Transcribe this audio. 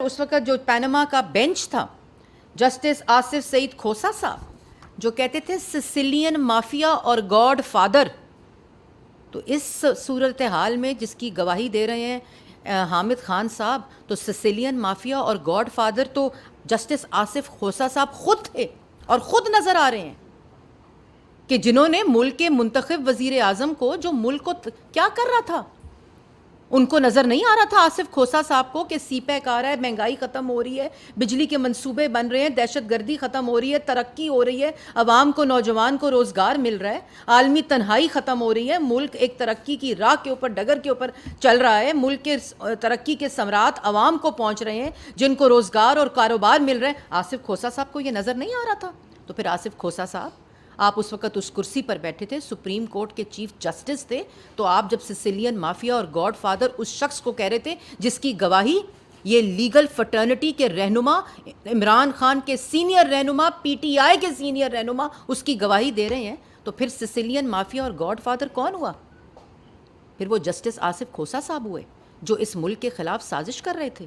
اس وقت جو پینما کا بینچ تھا، جسٹس آصف سعید کھوسا صاحب جو کہتے تھے سسیلین مافیا اور گاڈ فادر، تو اس صورتحال میں جس کی گواہی دے رہے ہیں حامد خان صاحب، تو سسیلین مافیا اور گاڈ فادر تو جسٹس آصف کھوسا صاحب خود تھے اور خود نظر آ رہے ہیں کہ جنہوں نے ملک کے منتخب وزیر اعظم کو، جو ملک کو کیا کر رہا تھا، ان کو نظر نہیں آ رہا تھا آصف کھوسا صاحب کو کہ سی پیک آ رہا ہے، مہنگائی ختم ہو رہی ہے، بجلی کے منصوبے بن رہے ہیں، دہشت گردی ختم ہو رہی ہے، ترقی ہو رہی ہے، عوام کو، نوجوان کو روزگار مل رہا ہے، عالمی تنہائی ختم ہو رہی ہے، ملک ایک ترقی کی راہ کے اوپر، ڈگر کے اوپر چل رہا ہے، ملک کے ترقی کے ثمرات عوام کو پہنچ رہے ہیں، جن کو روزگار اور کاروبار مل رہے ہیں۔ آصف کھوسا صاحب کو یہ نظر نہیں آ رہا تھا؟ تو پھر آصف کھوسا صاحب، آپ اس وقت اس کرسی پر بیٹھے تھے، سپریم کورٹ کے چیف جسٹس تھے، تو آپ جب سسیلین مافیا اور گاڈ فادر اس شخص کو کہہ رہے تھے جس کی گواہی یہ لیگل فرٹرنٹی کے رہنما، عمران خان کے سینئر رہنما، پی ٹی آئی کے سینئر رہنما اس کی گواہی دے رہے ہیں، تو پھر سسیلین مافیا اور گاڈ فادر کون ہوا؟ پھر وہ جسٹس آصف کھوسا صاحب ہوئے جو اس ملک کے خلاف سازش کر رہے تھے۔